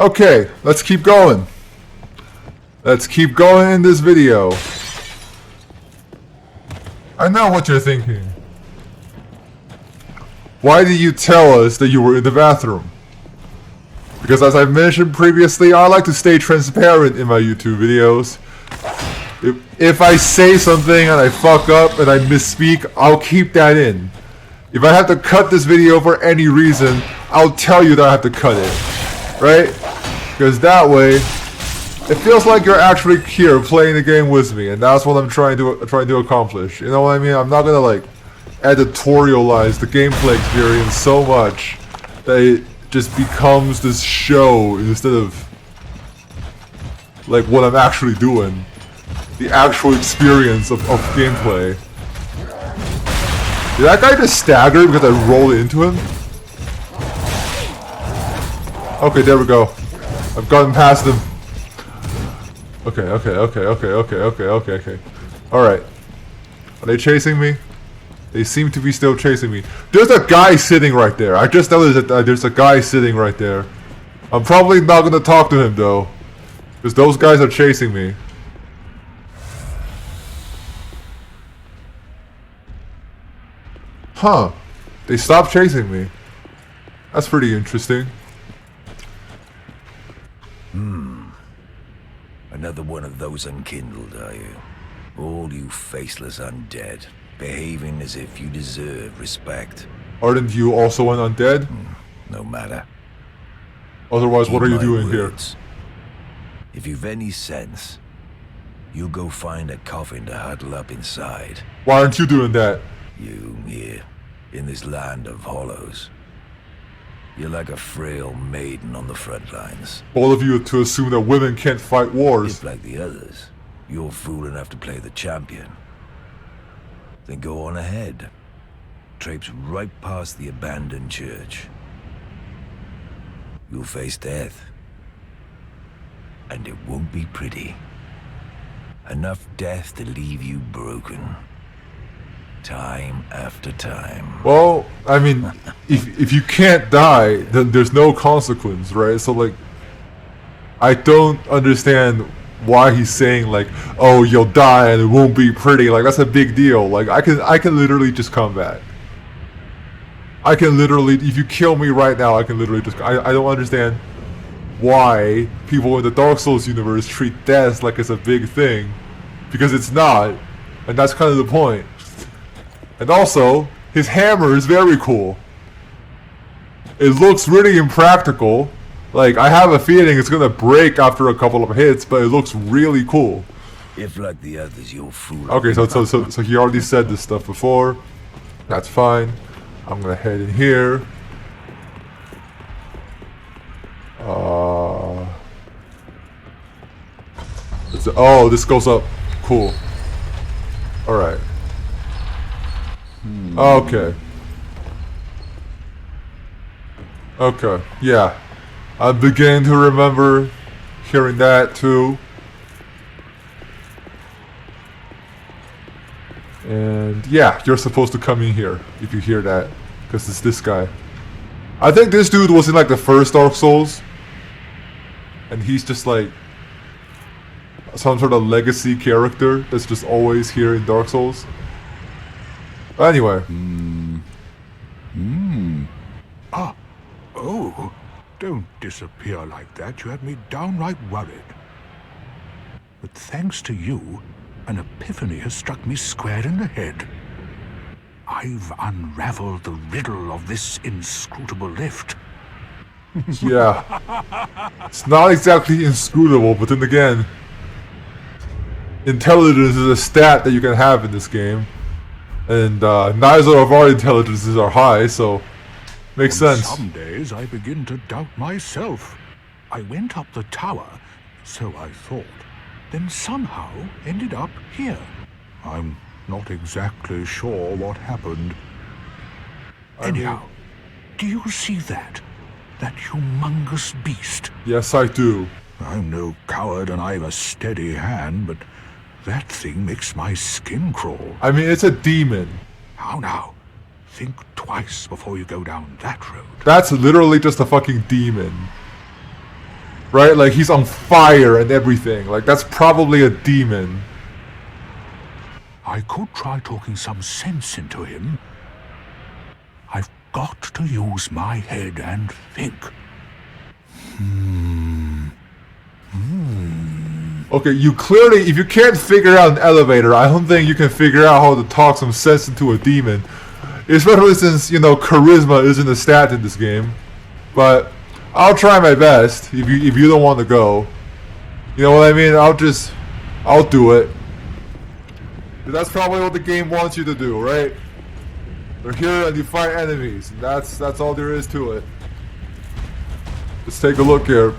Okay, let's keep going. Let's keep going in this video. I know what you're thinking. Why did you tell us that you were in the bathroom? Because as I mentioned previously, I like to stay transparent in my YouTube videos. If I say something and I fuck up and I misspeak, I'll keep that in. If I have to cut this video for any reason, I'll tell you that I have to cut it. Right? Because that way, it feels like you're actually here playing the game with me, and that's what I'm trying to accomplish. You know what I mean? I'm not gonna like editorialize the gameplay experience so much that it just becomes this show instead of like what I'm actually doing. The actual experience of gameplay. Did that guy just stagger because I rolled into him? Okay, there we go. I've gotten past him. Okay. Alright. Are they chasing me? They seem to be still chasing me. There's a guy sitting right there. I just noticed that there's a guy sitting right there. I'm probably not going to talk to him though. Because those guys are chasing me. Huh. They stopped chasing me. That's pretty interesting. Another one of those unkindled, are you? All you faceless undead, behaving as if you deserve respect. Aren't you also an undead? No matter. Otherwise, what are you Heed doing my here? words. If you've any sense, you go find a coffin to huddle up inside. Why aren't you doing that? You here, in this land of hollows. You're like a frail maiden on the front lines. All of you to assume that women can't fight wars. If, like the others, you're fool enough to play the champion, then go on ahead. Traipse right past the abandoned church. You'll face death. And it won't be pretty. Enough death to leave you broken. Time after time. Well, I mean, if you can't die, then there's no consequence, right? So like, I don't understand why he's saying like, oh, you'll die and it won't be pretty. Like that's a big deal. Like I can literally just come back. I can literally, if you kill me right now, I can literally just. I don't understand why people in the Dark Souls universe treat death like it's a big thing, because it's not, and that's kind of the point. And also, his hammer is very cool. It looks really impractical. Like, I have a feeling it's gonna break after a couple of hits, but it looks really cool. If like the others, you'll fool. Okay, so he already said this stuff before. That's fine. I'm gonna head in here. Oh, this goes up. Cool. Alright. Okay. Okay, yeah. I'm beginning to remember hearing that too. And yeah, you're supposed to come in here if you hear that, because it's this guy. I think this dude was in like the first Dark Souls, and he's just like some sort of legacy character that's just always here in Dark Souls. But anyway. Oh, don't disappear like that. You had me downright worried. But thanks to you, an epiphany has struck me square in the head. I've unraveled the riddle of this inscrutable lift. Yeah. It's not exactly inscrutable, but then again, intelligence is a stat that you can have in this game. And neither of our intelligences are high, so makes sense. Some days I begin to doubt myself. I went up the tower, so I thought, then somehow ended up here. I'm not exactly sure what happened. Anyhow, do you see that? That humongous beast? Yes, I do. I'm no coward and I've a steady hand, but that thing makes my skin crawl. I mean, it's a demon. How now? Think twice before you go down that road. That's literally just a fucking demon. right? Like he's on fire and everything. Like that's probably a demon. I could try talking some sense into him. I've got to use my head and think. Okay, you clearly, if you can't figure out an elevator, I don't think you can figure out how to talk some sense into a demon. Especially since, you know, charisma isn't a stat in this game. But I'll try my best if you don't want to go. You know what I mean? I'll do it. That's probably what the game wants you to do, right? You're here and you fight enemies, and that's all there is to it. Let's take a look here.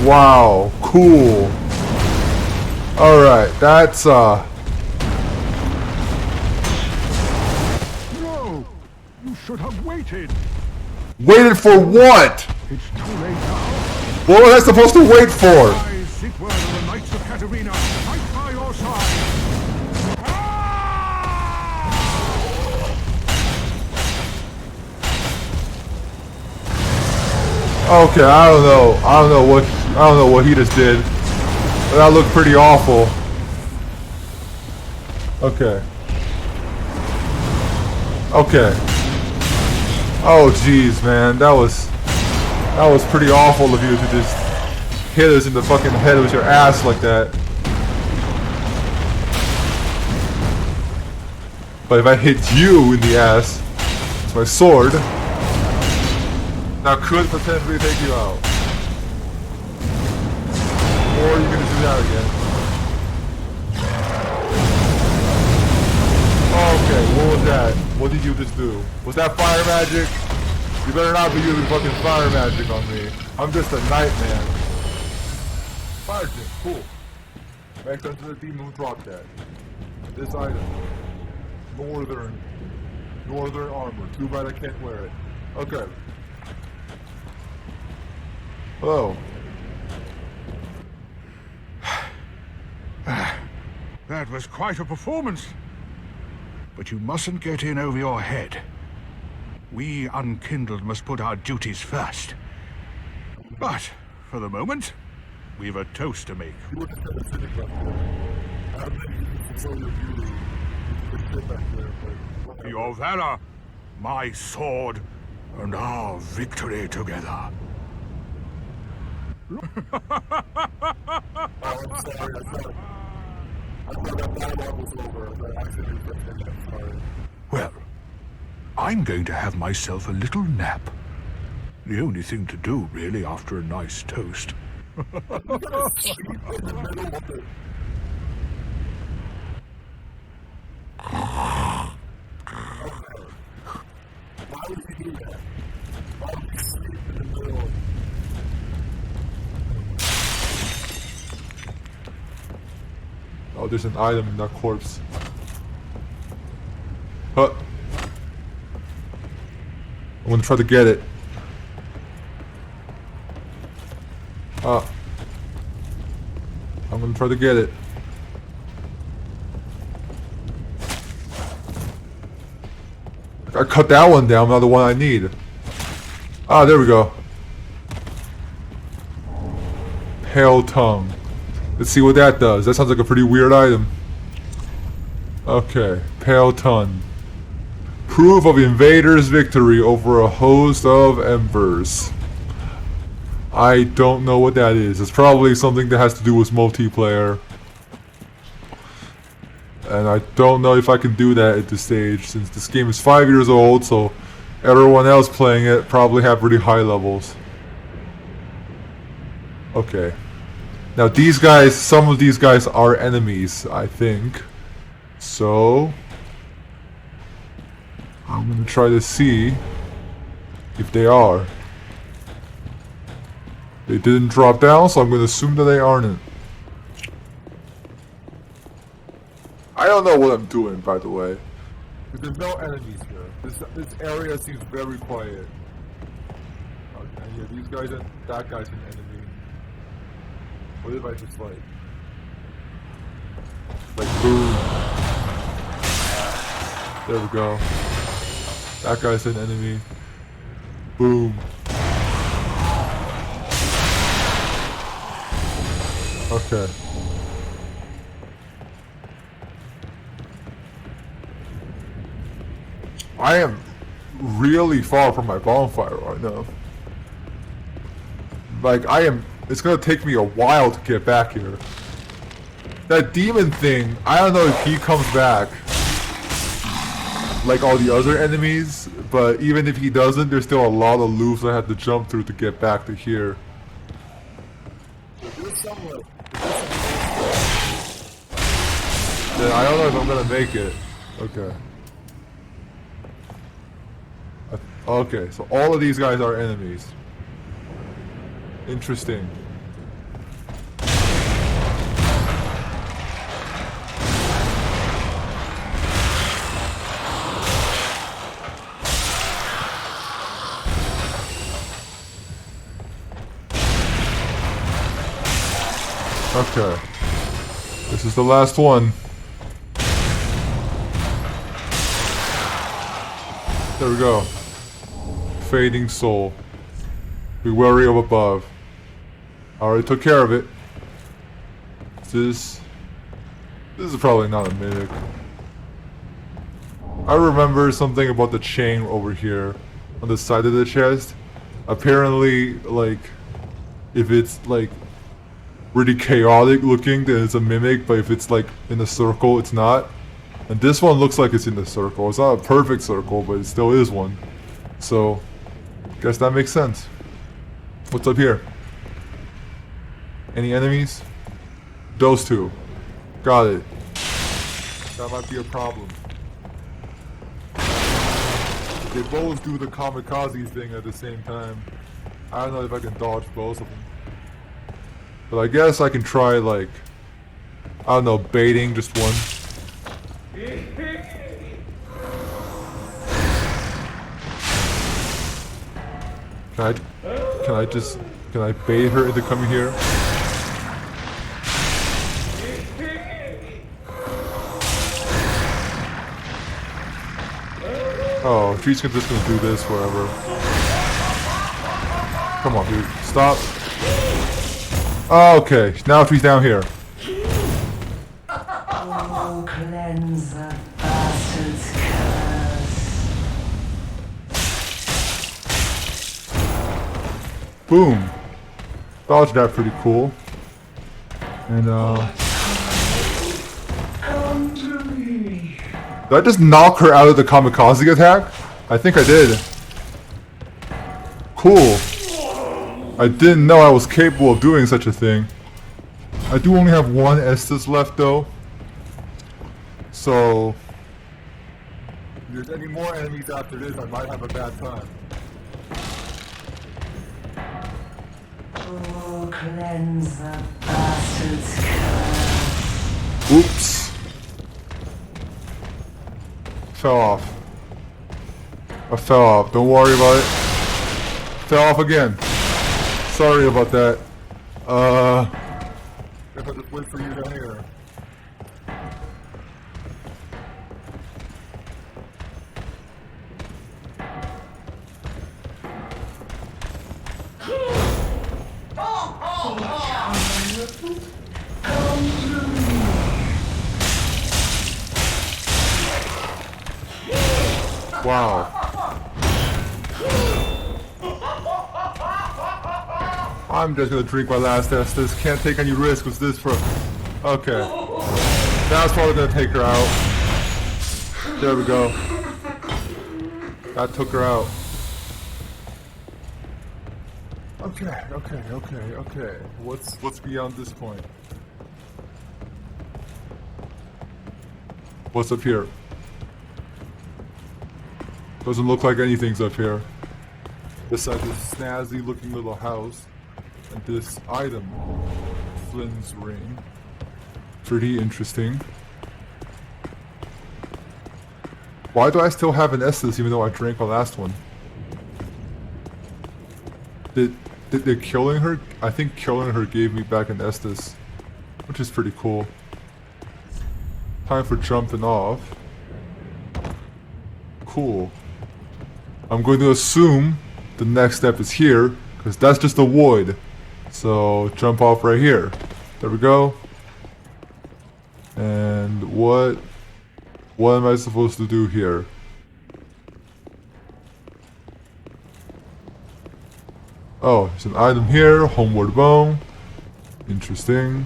Wow, cool. Alright, that's No! You should have waited. waited for what? It's too late now. What was I supposed to wait for? I, Sigward of the Knights of Katarina, fight by your side. Okay, I don't know what he just did. But that looked pretty awful. Okay. Okay. Oh jeez, man, that was pretty awful of you to just hit us in the fucking head with your ass like that. But if I hit you in the ass with my sword, that could potentially take you out. Or you're gonna do that again. Okay, what was that? What did you just do? Was that fire magic? You better not be using fucking fire magic on me. I'm just a knight, man. Fire gem, cool. Back to the demon who dropped that. This item. Northern armor. Too bad I can't wear it. Okay. Hello. That was quite a performance. But you mustn't get in over your head. We unkindled must put our duties first. But, for the moment, we've a toast to make. To your valor, my sword, and our victory together. Oh, I'm sorry, I thought that dialogue was over. I accidentally pressed it. I'm sorry. Well, I'm going to have myself a little nap. The only thing to do, really, after a nice toast. Why would you do that? Why would you sleep in the middle? Oh, there's an item in that corpse. Huh. I'm gonna try to get it. I'm gonna try to get it. I cut that one down, not the one I need. Ah, there we go. Pale tongue. Let's see what that does. That sounds like a pretty weird item. Okay, pale tongue. Proof of invaders' victory over a host of embers. I don't know what that is. It's probably something that has to do with multiplayer. And I don't know if I can do that at this stage, since this game is 5 years old, so everyone else playing it probably have really high levels. Okay. Now these guys, some of these guys are enemies, I think. So I'm gonna try to see if they are. They didn't drop down, so I'm gonna assume that they aren't. I don't know what I'm doing, by the way. There's no enemies here. This area seems very quiet. Okay, yeah, these guys and that guy's an enemy. What if I just like boom? There we go. That guy's an enemy. Boom. Okay. I am really far from my bonfire right now. Like, it's gonna take me a while to get back here. That demon thing, I don't know if he comes back like all the other enemies, but even if he doesn't, there's still a lot of loops I have to jump through to get back to here. Then I don't know if I'm gonna make it. Okay. Okay, so all of these guys are enemies. Interesting. Okay. This is the last one. There we go. Fading soul. Be wary of above. I already took care of it. This is probably not a mimic. I remember something about the chain over here on the side of the chest. Apparently, like, if it's like really chaotic looking, then it's a mimic, but if it's like in a circle, it's not. And this one looks like it's in the circle. It's not a perfect circle, but it still is one. So, guess that makes sense. What's up here? Any enemies? Those two. Got it. That might be a problem. They both do the kamikaze thing at the same time. I don't know if I can dodge both of them. But I guess I can try, like, I don't know, baiting just one. Can I bait her into coming here? Oh, she's just gonna do this forever. Come on, dude. Stop. Okay, now she's down here. Oh, cleanse the bastard's curse. Boom. Dodged that pretty cool. And Come to me. did I just knock her out of the kamikaze attack? I think I did. Cool. I didn't know I was capable of doing such a thing. I do only have one Estus left though. So if there's any more enemies after this, I might have a bad time. Oh, cleanse the bastard's curse. Oops. Fell off. I fell off. Don't worry about it. Fell off again. Sorry about that. Guess I'll just wait for you down here. Wow. I'm just gonna drink my last Estus. Can't take any risk with this for... Okay. Now it's probably gonna take her out. There we go. That took her out. Okay. What's beyond this point? What's up here? Doesn't look like anything's up here. Besides this snazzy looking little house. And this item. Flynn's ring. Pretty interesting. Why do I still have an Estus even though I drank my last one? Did killing her? I think killing her gave me back an Estus. Which is pretty cool. Time for jumping off. Cool. I'm going to assume the next step is here, because that's just a void. So jump off right here. There we go. And what am I supposed to do here? Oh, there's an item here, homeward bone. Interesting.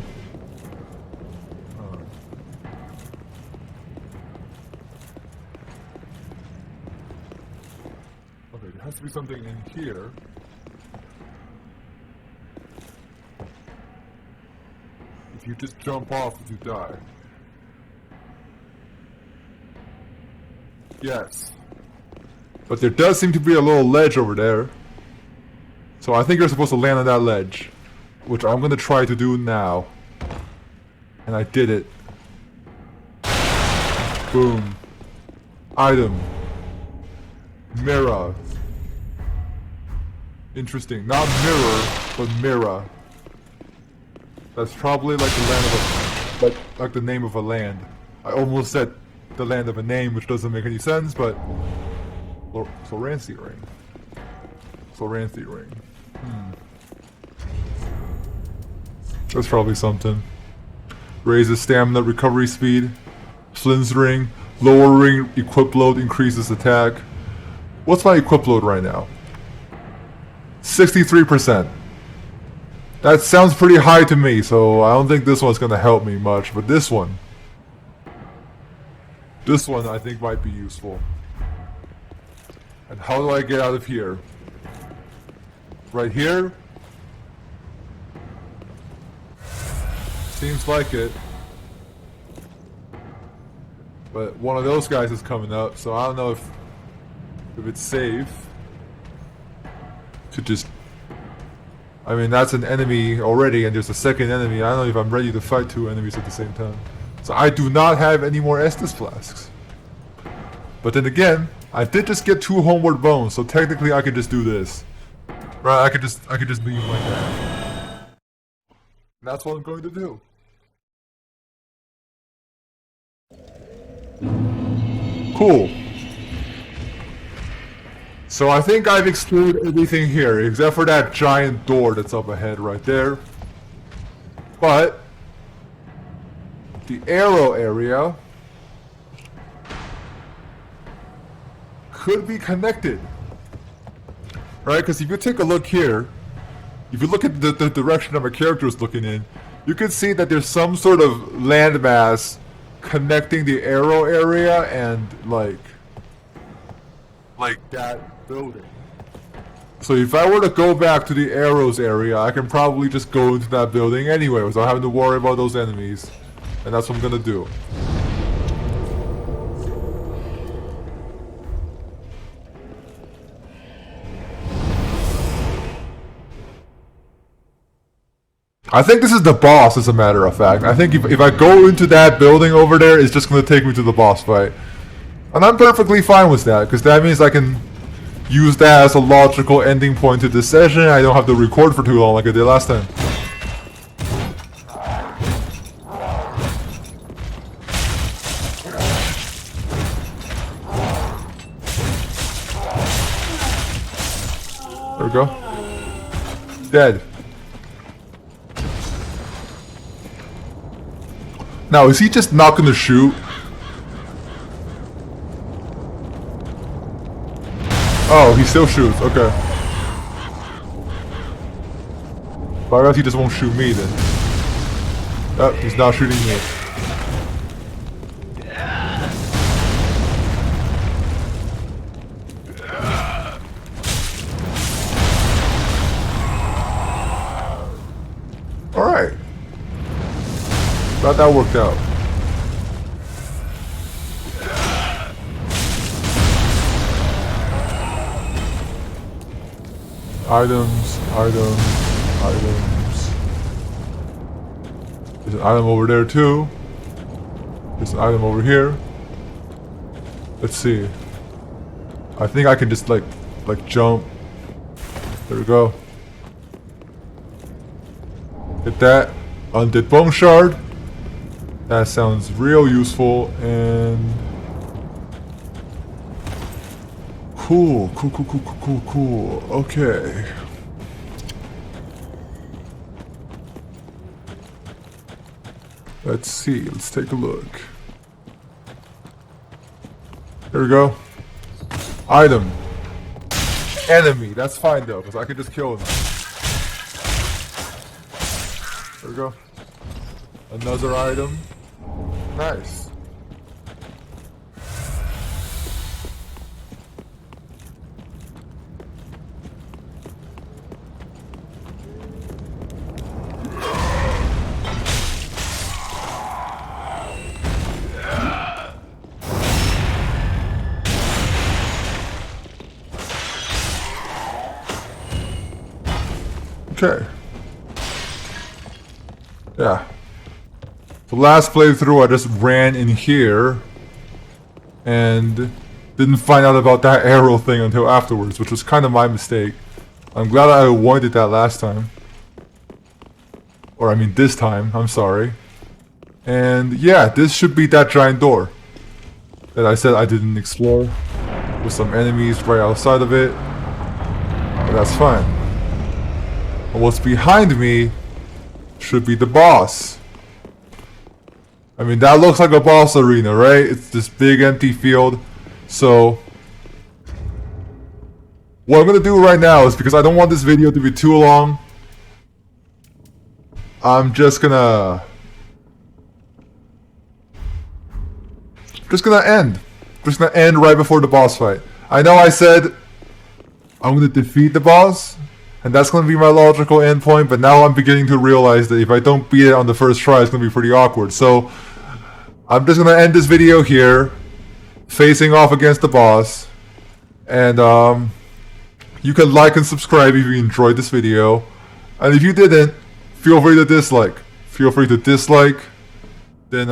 Okay, there has to be something in here. If you just jump off, you die. Yes. But there does seem to be a little ledge over there. So I think you're supposed to land on that ledge. Which I'm gonna try to do now. And I did it. Boom. Item. Mirror. Interesting. Not mirror, but mirror. That's probably like the land of a, like the name of a land. I almost said the land of a name, which doesn't make any sense, but Florancy ring. Florancy ring. That's probably something. Raises stamina, recovery speed. Flint's ring. Lowering equip load increases attack. What's my equip load right now? 63%. That sounds pretty high to me, so I don't think this one's gonna help me much, but this one I think might be useful. And how do I get out of here? Right here? Seems like it. But one of those guys is coming up, so I don't know if it's safe to just... I mean, that's an enemy already, and there's a second enemy. I don't know if I'm ready to fight two enemies at the same time. So I do not have any more Estus flasks. But then again, I did just get 2 homeward bones, so technically I could just do this. Right, I could just leave like that. And that's what I'm going to do. Cool. So I think I've explored everything here, except for that giant door that's up ahead right there. But the arrow area could be connected. Right? Because if you take a look here, if you look at the direction that my character is looking in, you can see that there's some sort of landmass connecting the arrow area and like that building. So if I were to go back to the arrows area, I can probably just go into that building anyway without having to worry about those enemies. And that's what I'm gonna do. I think this is the boss, as a matter of fact. I think if I go into that building over there, it's just going to take me to the boss fight. And I'm perfectly fine with that, because that means I can use that as a logical ending point to this session. I don't have to record for too long like I did last time. There we go. Dead. Now, is he just not gonna shoot? Oh, he still shoots, okay. But I guess he just won't shoot me then. Oh, he's not shooting me. Alright. Thought that worked out. Items. There's an item over there too. There's an item over here. Let's see. I think I can just like jump. There we go. Hit that. Undead bone shard. That sounds real useful and cool. Okay. Let's see. Let's take a look. Here we go. Item. Enemy. That's fine though, because I can just kill him. There we go. Another item. Nice. Okay. Yeah. The last playthrough I just ran in here and didn't find out about that arrow thing until afterwards, which was kind of my mistake. I'm glad I avoided that last time. Or I mean this time, I'm sorry. And yeah, this should be that giant door that I said I didn't explore, with some enemies right outside of it. But that's fine. And what's behind me should be the boss. I mean, that looks like a boss arena, right? It's this big empty field. So what I'm gonna do right now is, because I don't want this video to be too long, I'm just gonna end. Just gonna end right before the boss fight. I know I said I'm gonna defeat the boss, and that's gonna be my logical endpoint, but now I'm beginning to realize that if I don't beat it on the first try, it's gonna be pretty awkward. So I'm just gonna end this video here, facing off against the boss. And you can like and subscribe if you enjoyed this video. And if you didn't, feel free to dislike. Feel free to dislike. Then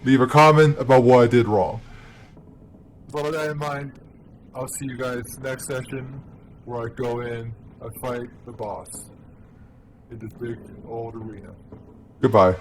leave a comment about what I did wrong. With all that in mind, I'll see you guys next session, where I go in and fight the boss in this big old arena. Goodbye.